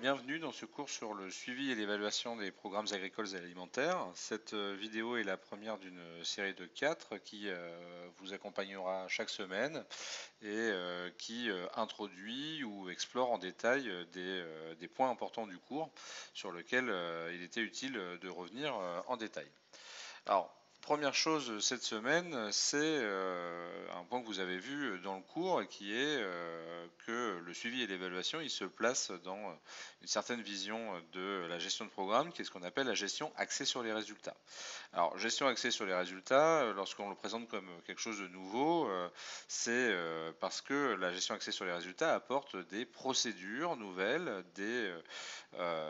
Bienvenue dans ce cours sur le suivi et l'évaluation des programmes agricoles et alimentaires. Cette vidéo est la première d'une série de 4 qui vous accompagnera chaque semaine et qui introduit ou explore en détail des points importants du cours sur lesquels il était utile de revenir en détail. Alors, première chose cette semaine, c'est un point que vous avez vu dans le cours et qui est que le suivi et l'évaluation, il se place dans une certaine vision de la gestion de programme, qui est ce qu'on appelle la gestion axée sur les résultats. Alors, gestion axée sur les résultats, lorsqu'on le présente comme quelque chose de nouveau, c'est parce que la gestion axée sur les résultats apporte des procédures nouvelles,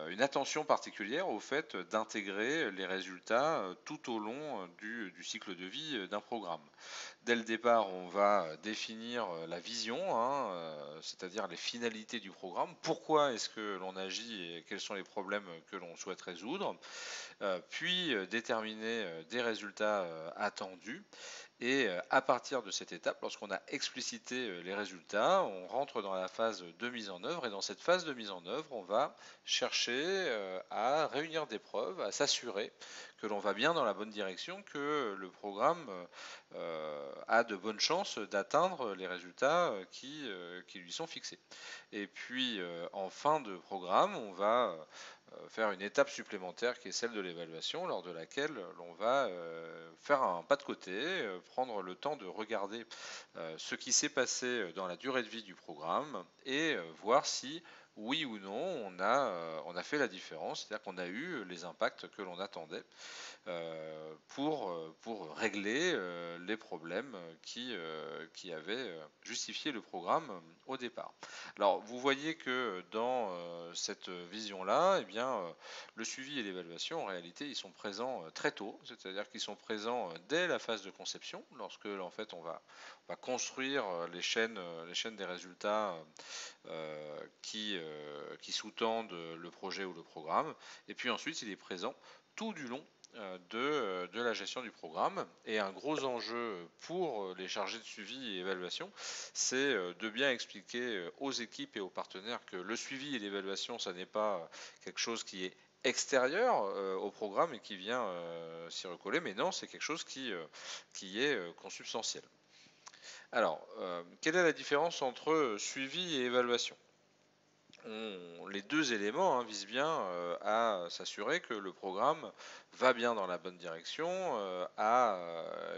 une attention particulière au fait d'intégrer les résultats tout au long du cycle de vie d'un programme. Dès le départ, on va définir la vision, hein, c'est-à-dire les finalités du programme. Pourquoi est-ce que l'on agit et quels sont les problèmes que l'on souhaite résoudre, puis déterminer des résultats attendus. Et à partir de cette étape, lorsqu'on a explicité les résultats, on rentre dans la phase de mise en œuvre. Et dans cette phase de mise en œuvre, on va chercher à réunir des preuves, à s'assurer que l'on va bien dans la bonne direction, que le programme a de bonnes chances d'atteindre les résultats qui lui sont fixés. Et puis en fin de programme, on va faire une étape supplémentaire qui est celle de l'évaluation, lors de laquelle l'on va faire un pas de côté, prendre le temps de regarder ce qui s'est passé dans la durée de vie du programme et voir si oui ou non on a fait la différence, c'est-à-dire qu'on a eu les impacts que l'on attendait pour régler les problèmes qui avaient justifié le programme au départ. Alors vous voyez que dans cette vision-là, eh bien, le suivi et l'évaluation, en réalité, ils sont présents très tôt, c'est-à-dire qu'ils sont présents dès la phase de conception, lorsque en fait on va construire les chaînes des résultats qui sous-tendent le projet ou le programme, et puis ensuite il est présent tout du long de la gestion du programme. Et un gros enjeu pour les chargés de suivi et évaluation, c'est de bien expliquer aux équipes et aux partenaires que le suivi et l'évaluation, ça n'est pas quelque chose qui est extérieur au programme et qui vient s'y recoller, mais non, c'est quelque chose qui est consubstantiel. Alors, quelle est la différence entre suivi et évaluation? Les deux éléments visent bien à s'assurer que le programme va bien dans la bonne direction,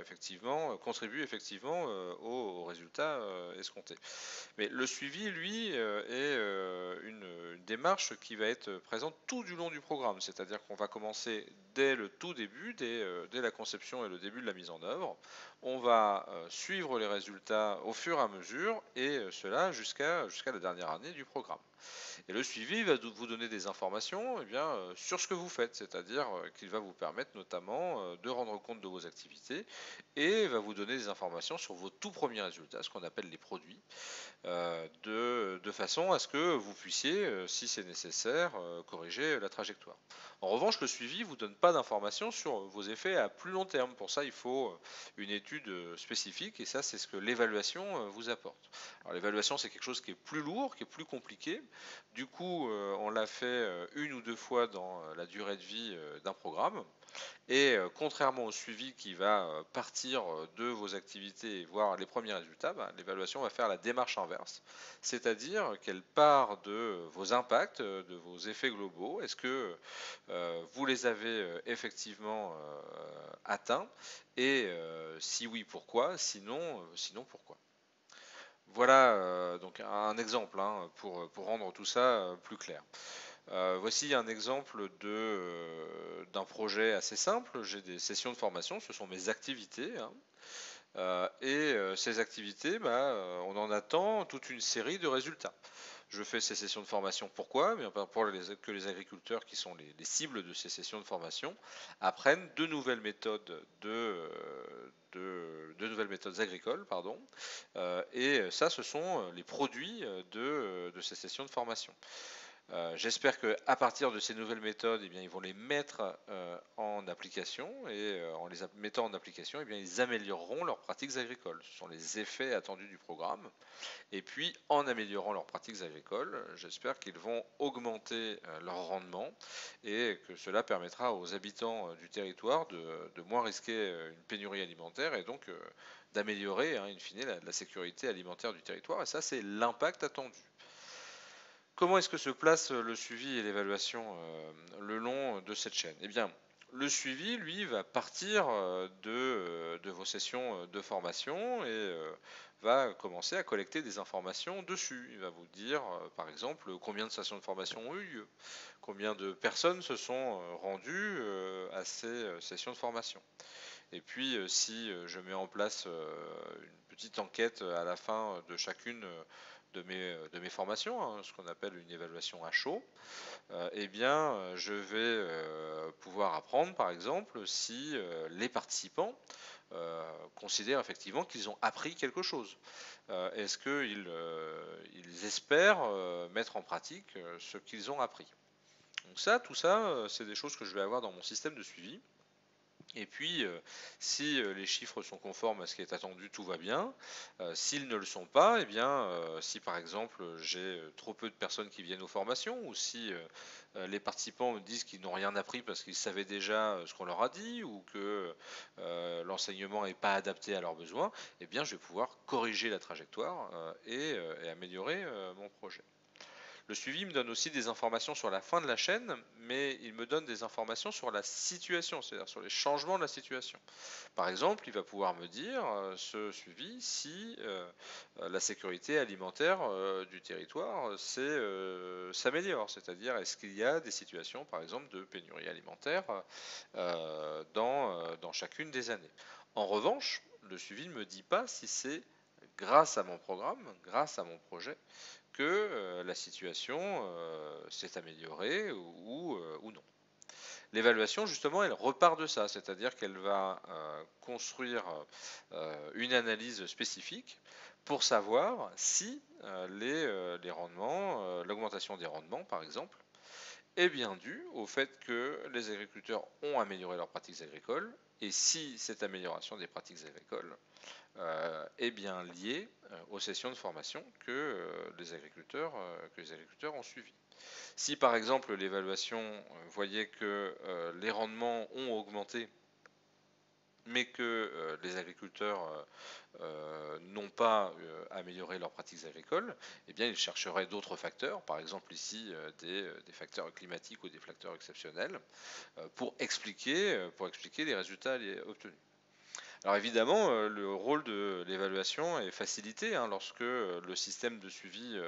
effectivement, contribue effectivement aux résultats escomptés. Mais le suivi, lui, est une démarche qui va être présente tout du long du programme, c'est-à-dire qu'on va commencer dès le tout début, dès la conception et le début de la mise en œuvre. On va suivre les résultats au fur et à mesure, et cela jusqu'à la dernière année du programme. Et le suivi va vous donner des informations eh bien, sur ce que vous faites, c'est-à-dire qu'il va vous permettre notamment de rendre compte de vos activités et va vous donner des informations sur vos tout premiers résultats, ce qu'on appelle les produits, de façon à ce que vous puissiez, si c'est nécessaire, corriger la trajectoire. En revanche, le suivi ne vous donne pas d'informations sur vos effets à plus long terme. Pour ça, il faut une étude spécifique et ça, c'est ce que l'évaluation vous apporte. Alors l'évaluation, c'est quelque chose qui est plus lourd, qui est plus compliqué. Du coup, on l'a fait une ou deux fois dans la durée de vie d'un programme. Et contrairement au suivi qui va partir de vos activités et voir les premiers résultats, bah, l'évaluation va faire la démarche inverse, c'est-à-dire qu'elle part de vos impacts, de vos effets globaux. Est-ce que vous les avez effectivement atteints? Et si oui, pourquoi? Sinon pourquoi? Voilà donc un exemple pour rendre tout ça plus clair. Voici un exemple d'un projet assez simple. J'ai des sessions de formation, ce sont mes activités, hein. Et ces activités, bah, on en attend toute une série de résultats. Je fais ces sessions de formation. Pourquoi? Mais pour que les agriculteurs qui sont les cibles de ces sessions de formation apprennent de nouvelles méthodes agricoles, pardon. Et ça, ce sont les produits de ces sessions de formation. J'espère qu'à partir de ces nouvelles méthodes, eh bien, ils vont les mettre en application et en les mettant en application, eh bien, ils amélioreront leurs pratiques agricoles. Ce sont les effets attendus du programme. Et puis, en améliorant leurs pratiques agricoles, j'espère qu'ils vont augmenter leur rendement et que cela permettra aux habitants du territoire de moins risquer une pénurie alimentaire et donc d'améliorer, in fine, la sécurité alimentaire du territoire. Et ça, c'est l'impact attendu. Comment est-ce que se place le suivi et l'évaluation le long de cette chaîne? Eh bien, le suivi, lui, va partir de vos sessions de formation et va commencer à collecter des informations dessus. Il va vous dire, par exemple, combien de sessions de formation ont eu lieu, combien de personnes se sont rendues à ces sessions de formation. Et puis, si je mets en place une petite enquête à la fin de chacune de mes formations, hein, ce qu'on appelle une évaluation à chaud, eh bien, je vais pouvoir apprendre, par exemple, si les participants considèrent effectivement qu'ils ont appris quelque chose. Est-ce qu'ils ils espèrent mettre en pratique ce qu'ils ont appris? Donc ça, tout ça, c'est des choses que je vais avoir dans mon système de suivi. Et puis, si les chiffres sont conformes à ce qui est attendu, tout va bien. S'ils ne le sont pas, eh bien, si par exemple j'ai trop peu de personnes qui viennent aux formations, ou si les participants me disent qu'ils n'ont rien appris parce qu'ils savaient déjà ce qu'on leur a dit, ou que l'enseignement n'est pas adapté à leurs besoins, eh bien, je vais pouvoir corriger la trajectoire et améliorer mon projet. Le suivi me donne aussi des informations sur la fin de la chaîne, mais il me donne des informations sur la situation, c'est-à-dire sur les changements de la situation. Par exemple, il va pouvoir me dire, ce suivi, si la sécurité alimentaire du territoire s'améliore, c'est-à-dire est-ce qu'il y a des situations, par exemple, de pénurie alimentaire dans chacune des années. En revanche, le suivi ne me dit pas si c'est grâce à mon programme, grâce à mon projet, que la situation s'est améliorée ou non. L'évaluation, justement, elle repart de ça, c'est-à-dire qu'elle va construire une analyse spécifique pour savoir si les rendements, l'augmentation des rendements, par exemple, est bien due au fait que les agriculteurs ont amélioré leurs pratiques agricoles, et si cette amélioration des pratiques agricoles est bien lié aux sessions de formation que les agriculteurs ont suivies. Si par exemple l'évaluation voyait que les rendements ont augmenté, mais que les agriculteurs n'ont pas amélioré leurs pratiques agricoles, eh bien ils chercheraient d'autres facteurs, par exemple ici des facteurs climatiques ou des facteurs exceptionnels, pour expliquer les résultats obtenus. Alors évidemment, le rôle de l'évaluation est facilité hein, lorsque le système de suivi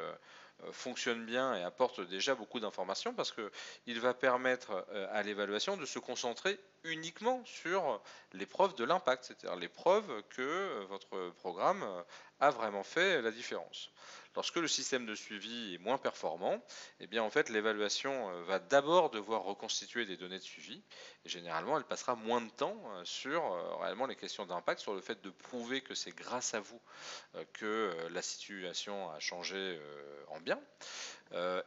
fonctionne bien et apporte déjà beaucoup d'informations parce qu'il va permettre à l'évaluation de se concentrer uniquement sur les preuves de l'impact, c'est-à-dire les preuves que votre programme a vraiment fait la différence. Lorsque le système de suivi est moins performant, eh bien en fait l'évaluation va d'abord devoir reconstituer des données de suivi et généralement elle passera moins de temps sur réellement les questions d'impact, sur le fait de prouver que c'est grâce à vous que la situation a changé en bien.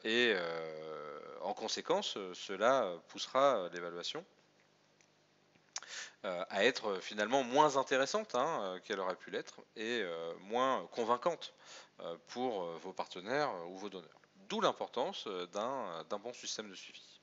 Et en conséquence, cela poussera l'évaluation à être finalement moins intéressante hein, qu'elle aurait pu l'être et moins convaincante pour vos partenaires ou vos donneurs. D'où l'importance d'un bon système de suivi.